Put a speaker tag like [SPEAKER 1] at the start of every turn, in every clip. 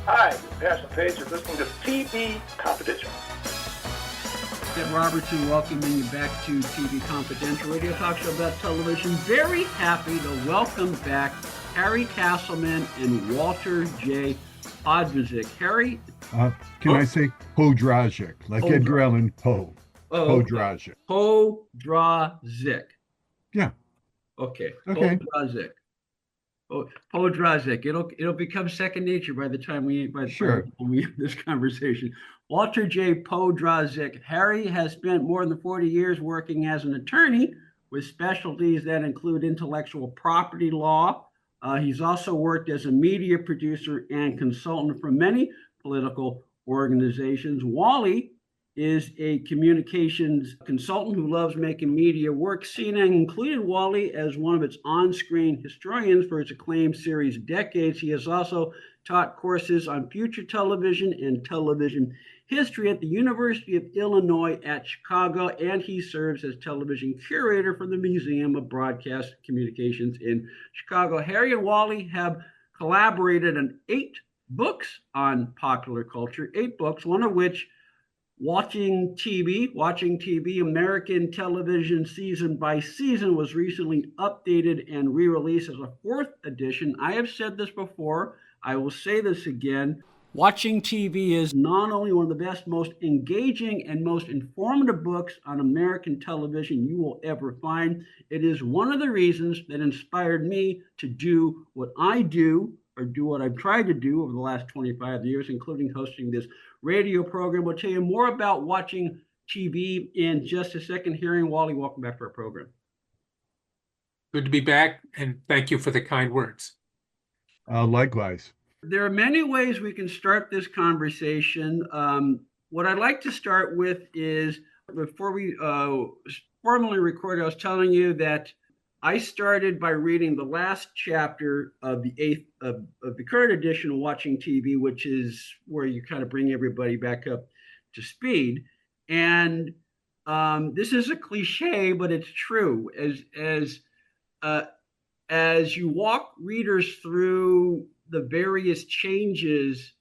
[SPEAKER 1] Hi, this is Pastor Page. You're listening to TV Confidential.
[SPEAKER 2] Ed Robertson welcoming you back to TV Confidential, radio talk show about television. Very happy to welcome back Harry Castleman and Walter J. Podrazik. Harry?
[SPEAKER 3] Can I say Podrazik, like Edgar Allan Poe? Podrazik.
[SPEAKER 2] Podrazik.
[SPEAKER 3] Yeah.
[SPEAKER 2] Okay.
[SPEAKER 3] Okay.
[SPEAKER 2] Podrazik. Podrazik. It'll become second nature by the time we have this conversation. Walter J. Podrazik. Harry has spent more than 40 years working as an attorney with specialties that include intellectual property law. He's also worked as a media producer and consultant for many political organizations. Wally is a communications consultant who loves making media work. CNN included Wally as one of its on-screen historians for its acclaimed series Decades. He has also taught courses on future television and television history at the University of Illinois at Chicago, and he serves as television curator for the Museum of Broadcast Communications in Chicago. Harry and Wally have collaborated on 8 books on popular culture, 8 books, one of which Watching TV, American Television Season by Season, was recently updated and re-released as a 4th edition. I have said this before, I will say this again. Watching TV is not only one of the best, most engaging, and most informative books on American television you will ever find. It is one of the reasons that inspired me to do what I do, or do what I've tried to do over the last 25 years, including hosting this radio program. We'll tell you more about Watching TV in just a second. Harry and Wally, welcome back to our program.
[SPEAKER 4] Good to be back, and thank you for the kind words.
[SPEAKER 3] Likewise.
[SPEAKER 2] There are many ways we can start this conversation. What I'd like to start with is, before we formally recorded, I was telling you that I started by reading the last chapter of the 8th of the current edition of Watching TV, which is where you kind of bring everybody back up to speed. And this is a cliche, but it's true. As you walk readers through the various changes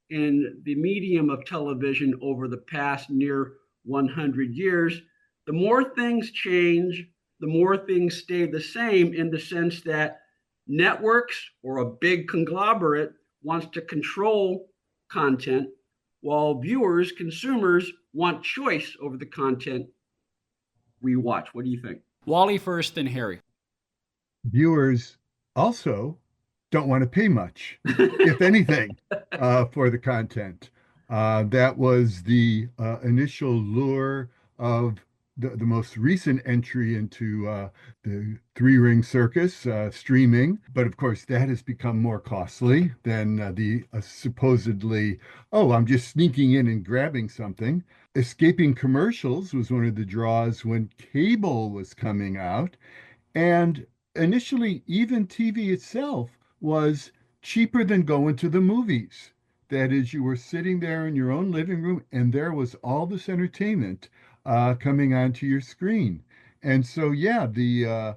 [SPEAKER 2] in the medium of television over the past near 100 years, the more things change, the more things stay the same, in the sense that networks or a big conglomerate wants to control content, while viewers, consumers, want choice over the content we watch. What do you think? Wally first, then Harry.
[SPEAKER 3] Viewers also don't want to pay much, if anything, for the content. That was the initial lure of the most recent entry into the 3-ring circus, streaming. But of course, that has become more costly than the supposedly, I'm just sneaking in and grabbing something. Escaping commercials was one of the draws when cable was coming out. And initially, even TV itself was cheaper than going to the movies. That is, you were sitting there in your own living room and there was all this entertainment coming onto your screen. And so, the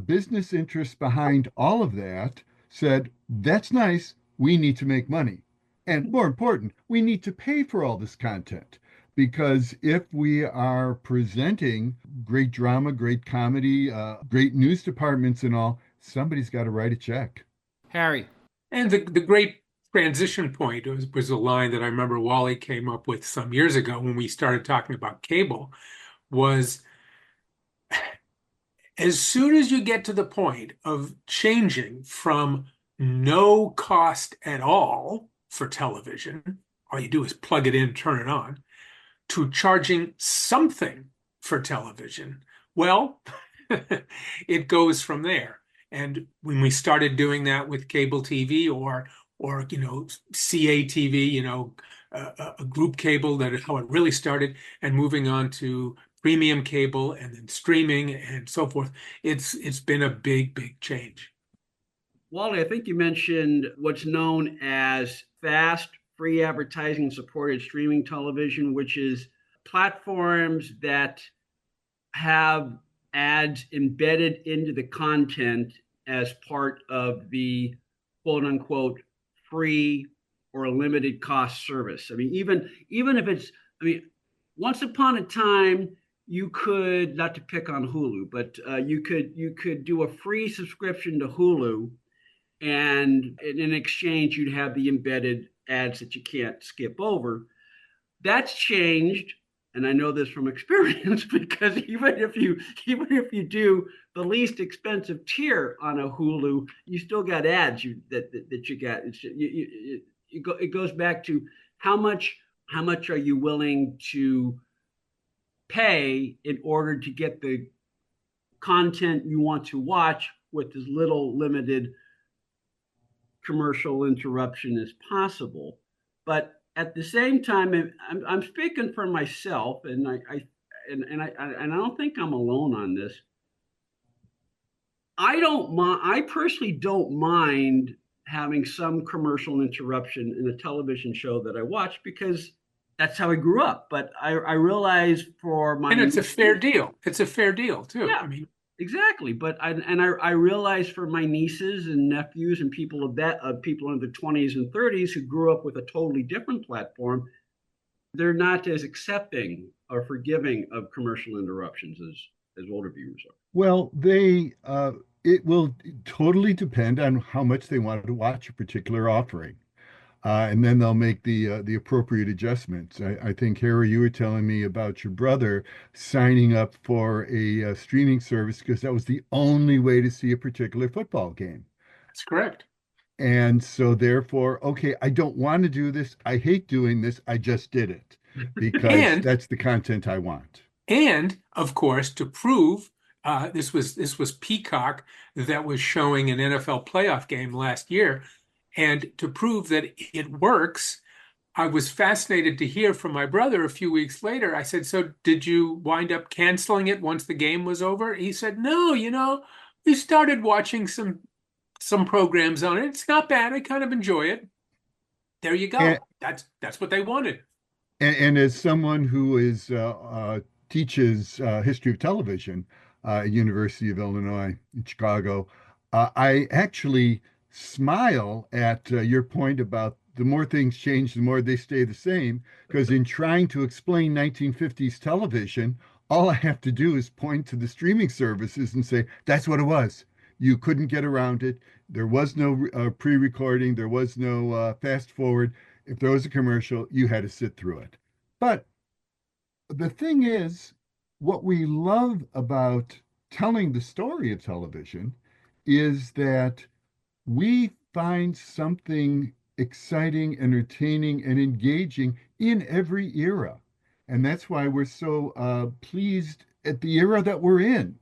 [SPEAKER 3] business interest behind all of that said, that's nice, we need to make money. And more important, we need to pay for all this content. Because if we are presenting great drama, great comedy, great news departments and all, somebody's got to write a check.
[SPEAKER 2] Harry.
[SPEAKER 4] And the great transition point was a line that I remember Wally came up with some years ago when we started talking about cable, was as soon as you get to the point of changing from no cost at all for television, all you do is plug it in, turn it on, to charging something for television, well, it goes from there. And when we started doing that with cable TV or CATV, a group cable, that is how it really started, and moving on to premium cable and then streaming and so forth, it's been a big change.
[SPEAKER 2] Wally, I think you mentioned what's known as fast, free advertising supported streaming television, which is platforms that have ads embedded into the content as part of the quote unquote free or a limited cost service. I mean, even if it's, I mean, once upon a time, you could, not to pick on Hulu, but you could do a free subscription to Hulu, and in exchange, you'd have the embedded ads that you can't skip over. That's changed, and I know this from experience because even if you do the least expensive tier on a Hulu, you still got ads that you got. It goes back to how much are you willing to pay in order to get the content you want to watch with as little limited commercial interruption as possible. But at the same time, I'm speaking for myself, and I don't think I'm alone on this. I personally don't mind having some commercial interruption in a television show that I watch because that's how I grew up. But I realize
[SPEAKER 4] and it's a fair deal. It's a fair deal too.
[SPEAKER 2] Yeah,
[SPEAKER 4] I mean,
[SPEAKER 2] exactly. But I realize for my nieces and nephews and people people in their 20s and 30s who grew up with a totally different platform, they're not as accepting or forgiving of commercial interruptions as older viewers are.
[SPEAKER 3] Well, it will totally depend on how much they want to watch a particular offering. And then they'll make the appropriate adjustments. I think, Harry, you were telling me about your brother signing up for a streaming service because that was the only way to see a particular football game.
[SPEAKER 4] that's correct.
[SPEAKER 3] And so therefore, okay, I don't want to do this. I hate doing this. I just did it because that's the content I want.
[SPEAKER 4] And of course, to prove this was Peacock that was showing an NFL playoff game last year. And to prove that it works, I was fascinated to hear from my brother a few weeks later. I said, "So did you wind up canceling it once the game was over?" He said, "No, we started watching some programs on it. It's not bad. I kind of enjoy it." There you go.
[SPEAKER 3] And,
[SPEAKER 4] that's what they wanted.
[SPEAKER 3] and as someone who teaches history of television at University of Illinois in Chicago, I actually smile at your point about the more things change, the more they stay the same. Because in trying to explain 1950s television, all I have to do is point to the streaming services and say, that's what it was. You couldn't get around it. There was no pre-recording. There was no fast forward. If there was a commercial, you had to sit through it. But the thing is, what we love about telling the story of television is that we find something exciting, entertaining, and engaging in every era. And that's why we're so pleased at the era that we're in.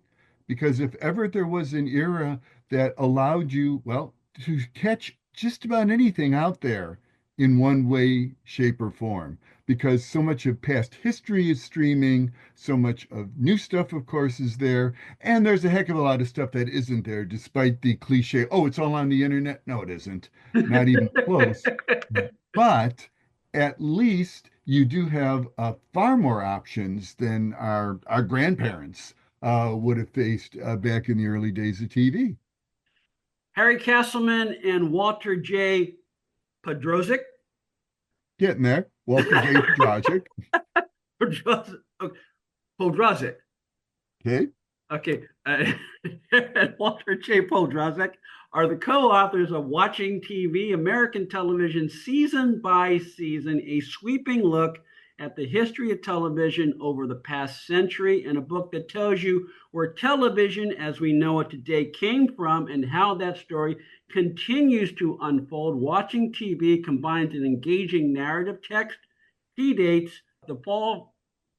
[SPEAKER 3] Because if ever there was an era that allowed you, well, to catch just about anything out there in one way, shape, or form, because so much of past history is streaming, so much of new stuff, of course, is there, and there's a heck of a lot of stuff that isn't there, despite the cliche, oh, it's all on the internet. No, it isn't. Not even close. But at least you do have far more options than our grandparents would have faced back in the early days of TV.
[SPEAKER 2] Harry Castleman and Walter J. Podrazik.
[SPEAKER 3] Getting there. Walter J. Podrazik.
[SPEAKER 2] Podrazik.
[SPEAKER 3] Okay.
[SPEAKER 2] Okay. Walter J. Podrazik are the co-authors of Watching TV, American Television Season by Season, a sweeping look at the history of television over the past century, and a book that tells you where television as we know it today came from and how that story continues to unfold. Watching TV combines an engaging narrative text, key dates, the fall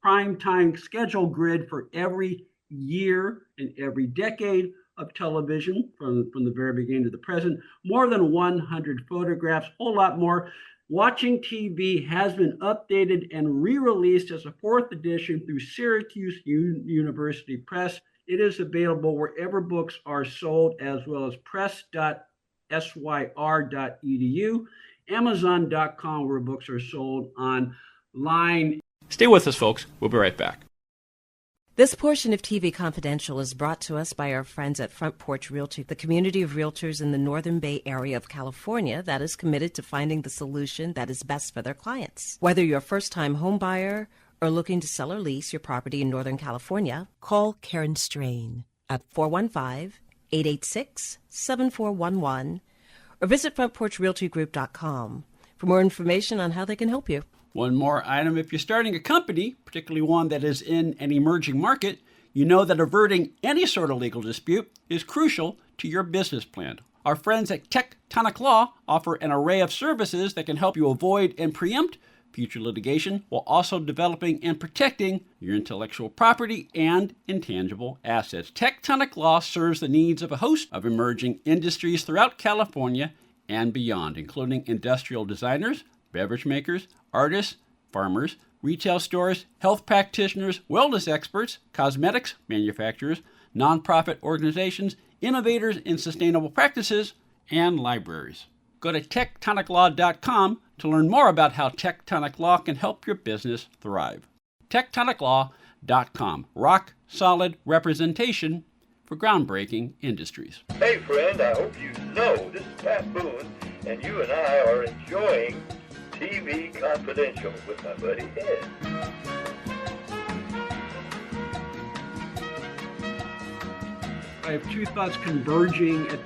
[SPEAKER 2] primetime schedule grid for every year and every decade of television from the very beginning to the present, more than 100 photographs, whole lot more. Watching TV has been updated and re-released as a fourth edition through Syracuse University Press. It is available wherever books are sold, as well as press.syr.edu, amazon.com, where books are sold online.
[SPEAKER 5] Stay with us, folks. We'll be right back. This portion of TV Confidential is brought to us by our friends at Front Porch Realty, the community of realtors in the Northern Bay Area of California that is committed to finding the solution that is best for their clients. Whether you're a first-time home buyer or looking to sell or lease your property in Northern California, call Karen Strain at 415-886-7411 or visit frontporchrealtygroup.com for more information on how they can help you.
[SPEAKER 2] One more item. If you're starting a company, particularly one that is in an emerging market, you know that averting any sort of legal dispute is crucial to your business plan. Our friends at Tectonic Law offer an array of services that can help you avoid and preempt future litigation while also developing and protecting your intellectual property and intangible assets. Tectonic Law serves the needs of a host of emerging industries throughout California and beyond, including industrial designers, beverage makers, artists, farmers, retail stores, health practitioners, wellness experts, cosmetics manufacturers, nonprofit organizations, innovators in sustainable practices, and libraries. Go to tectoniclaw.com to learn more about how Tectonic Law can help your business thrive. tectoniclaw.com. Rock solid representation for groundbreaking industries.
[SPEAKER 6] Hey friend, I hope you know this is Pat Boone, and you and I are enjoying TV Confidential with my buddy Ed.
[SPEAKER 2] I have two thoughts converging at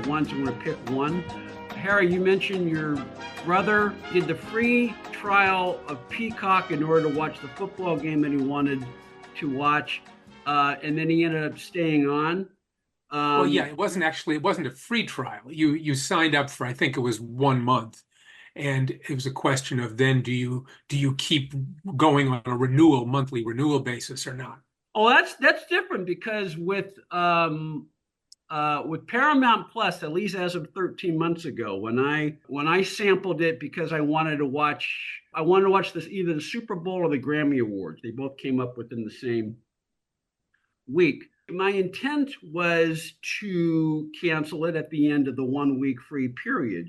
[SPEAKER 2] once. I'm going to pick one. Harry, you mentioned your brother did the free trial of Peacock in order to watch the football game that he wanted to watch, and then he ended up staying on.
[SPEAKER 4] Well, yeah, it wasn't a free trial. You signed up for, I think it was 1 month. And it was a question of then do you keep going on a monthly renewal basis or not?
[SPEAKER 2] Oh, that's different because with Paramount Plus, at least as of 13 months ago, when I sampled it because I wanted to watch this either the Super Bowl or the Grammy Awards. They both came up within the same week. My intent was to cancel it at the end of the 1 week free period,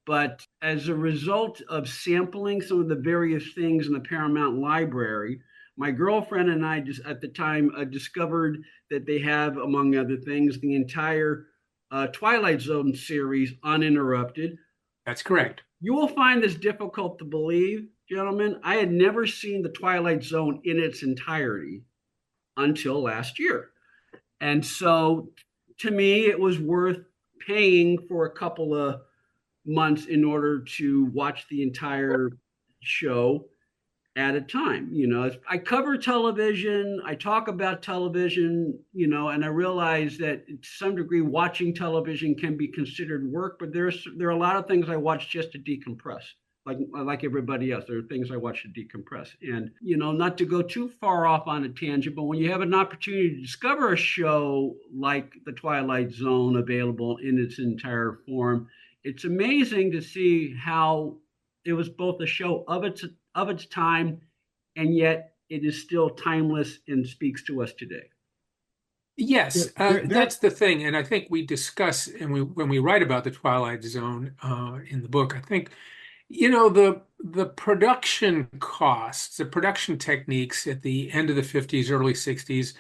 [SPEAKER 2] But as a result of sampling some of the various things in the Paramount library, my girlfriend and I just at the time discovered that they have, among other things, the entire Twilight Zone series uninterrupted.
[SPEAKER 4] That's correct.
[SPEAKER 2] You will find this difficult to believe, gentlemen. I had never seen the Twilight Zone in its entirety until last year. And so to me, it was worth paying for a couple of months in order to watch the entire show at a time. I cover television, I talk about television, and I realize that to some degree watching television can be considered work, but there are a lot of things I watch just to decompress. Like everybody else, there are things I watch to decompress. And, not to go too far off on a tangent, but when you have an opportunity to discover a show like The Twilight Zone available in its entire form, it's amazing to see how it was both a show of its time, and yet it is still timeless and speaks to us today.
[SPEAKER 4] Yes, that's the thing. And I think we discuss, and when we write about The Twilight Zone in the book, I think, the production costs, the production techniques at the end of the 50s, early 60s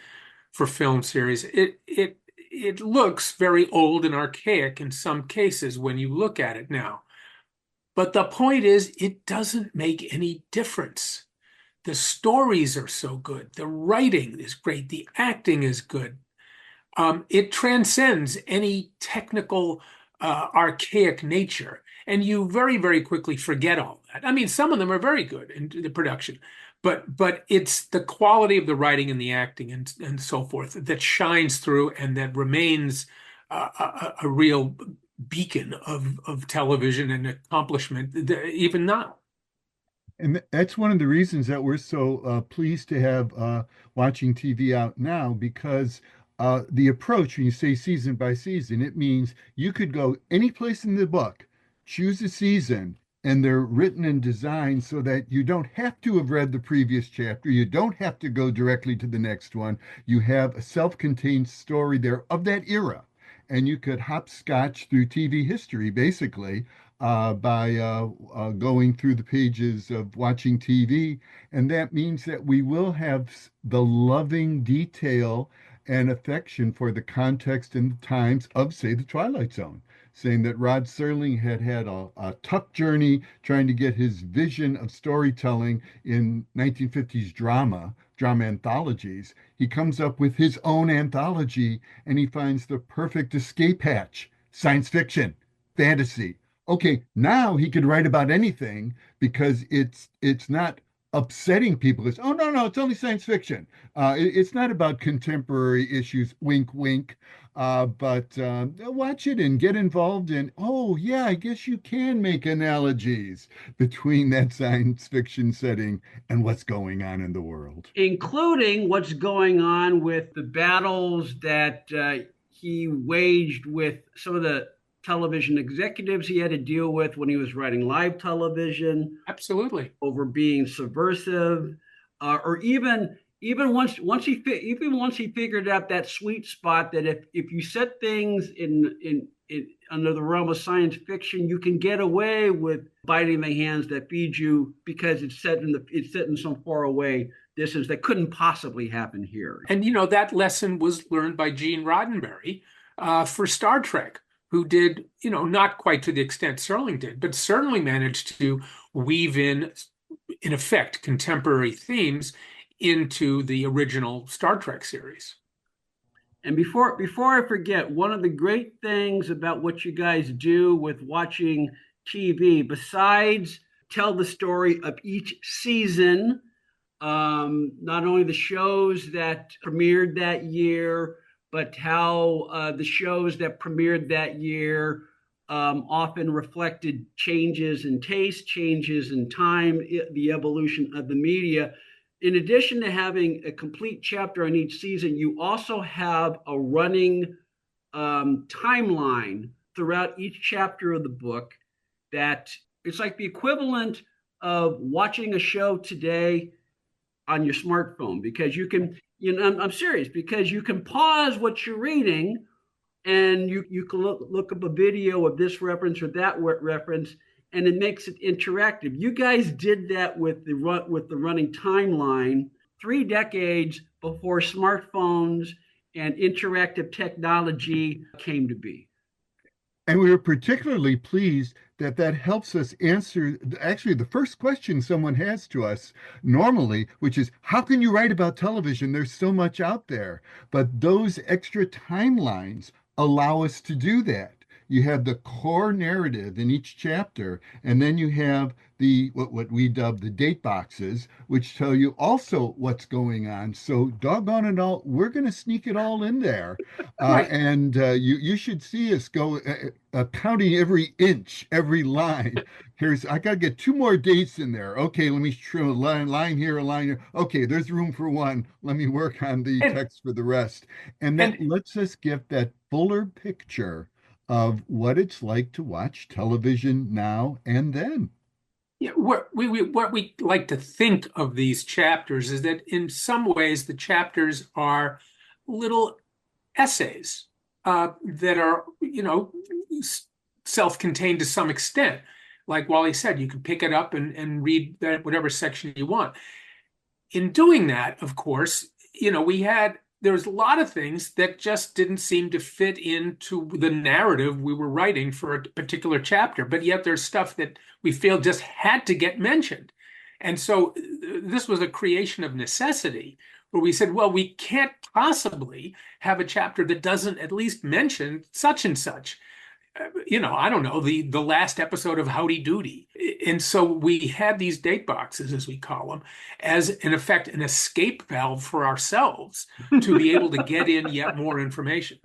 [SPEAKER 4] for film series, it looks very old and archaic in some cases when you look at it now. But the point is, it doesn't make any difference. The stories are so good. The writing is great. The acting is good. It transcends any technical, archaic nature. And you very, very quickly forget all that. I mean, some of them are very good in the production, but it's the quality of the writing and the acting and so forth that shines through and that remains a real beacon of television and accomplishment even now.
[SPEAKER 3] And that's one of the reasons that we're so pleased to have Watching TV out now, because the approach, when you say season by season, it means you could go any place in the book, choose a season, and they're written and designed so that you don't have to have read the previous chapter. You don't have to go directly to the next one. You have a self-contained story there of that era. and you could hopscotch through TV history, basically, by going through the pages of watching TV. And that means that we will have the loving detail and affection for the context and the times of, say, the Twilight Zone, saying that Rod Serling had had a tough journey trying to get his vision of storytelling in 1950s drama anthologies. He comes up with his own anthology, and he finds the perfect escape hatch: science fiction, fantasy. Okay, now he could write about anything because it's not upsetting people. It's, oh, no, it's only science fiction. It's not about contemporary issues, wink, wink. But watch it and get involved in, oh, yeah, I guess you can make analogies between that science fiction setting and what's going on in the world.
[SPEAKER 2] Including what's going on with the battles that he waged with some of the television executives he had to deal with when he was writing live television.
[SPEAKER 4] Absolutely.
[SPEAKER 2] Over being subversive, or even once he figured out that sweet spot that if you set things in under the realm of science fiction, you can get away with biting the hands that feed you because it's set in some far away distance that couldn't possibly happen here.
[SPEAKER 4] And that lesson was learned by Gene Roddenberry for Star Trek, who did, not quite to the extent Serling did, but certainly managed to weave in effect, contemporary themes into the original Star Trek series.
[SPEAKER 2] And before I forget, one of the great things about what you guys do with watching TV, besides tell the story of each season, not only the shows that premiered that year, but how the shows that premiered that year often reflected changes in taste, changes in time, the evolution of the media. In addition to having a complete chapter on each season, you also have a running timeline throughout each chapter of the book that it's like the equivalent of watching a show today on your smartphone, because you can, I'm serious, because you can pause what you're reading and you can look up a video of this reference or that reference, and it makes it interactive. You guys did that with the running timeline 3 decades before smartphones and interactive technology came to be.
[SPEAKER 3] And we were particularly pleased that helps us answer actually the first question someone has to us normally, which is, how can you write about television? There's so much out there. But those extra timelines allow us to do that. You have the core narrative in each chapter, and then you have what we dub the date boxes, which tell you also what's going on. So doggone it all, we're going to sneak it all in there.
[SPEAKER 4] Right.
[SPEAKER 3] And you should see us go counting every inch, every line. I got to get 2 more dates in there. Okay, let me trim a line here, a line here. Okay, there's room for 1. Let me work on the text for the rest. And that lets us get that fuller picture of what it's like to watch television now and then.
[SPEAKER 4] Yeah, what we like to think of these chapters is that in some ways the chapters are little essays that are, self-contained to some extent. Like Wally said, you can pick it up and read that whatever section you want. In doing that, of course, there was a lot of things that just didn't seem to fit into the narrative we were writing for a particular chapter, but yet there's stuff that we feel just had to get mentioned. And so this was a creation of necessity, where we said, well, we can't possibly have a chapter that doesn't at least mention such and such. I don't know, the last episode of Howdy Doody. And so we had these date boxes, as we call them, as in effect an escape valve for ourselves to be able to get in yet more information.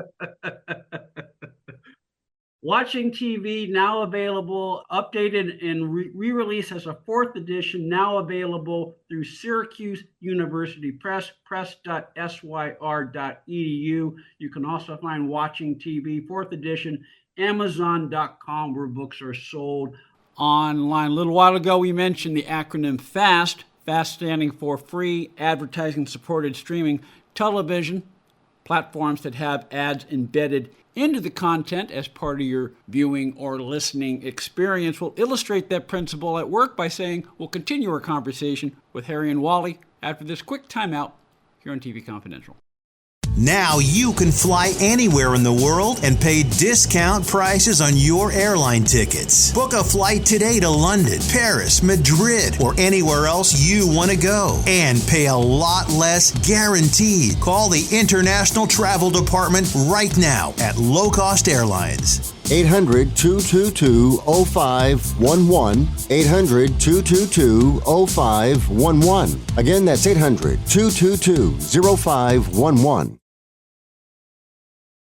[SPEAKER 2] Watching TV, now available, updated and re-released as a 4th edition, now available through Syracuse University Press, press.syr.edu. You can also find Watching TV, 4th edition, Amazon.com, where books are sold online. A little while ago, we mentioned the acronym FAST, FAST standing for Free Advertising Supported Streaming Television. Platforms that have ads embedded into the content as part of your viewing or listening experience will illustrate that principle at work by saying, we'll continue our conversation with Harry and Wally after this quick timeout here on TV Confidential.
[SPEAKER 7] Now you can fly anywhere in the world and pay discount prices on your airline tickets. Book a flight today to London, Paris, Madrid, or anywhere else you want to go. And pay a lot less guaranteed. Call the International Travel Department right now at Low Cost Airlines.
[SPEAKER 8] 800-222-0511. 800-222-0511. Again, that's 800-222-0511.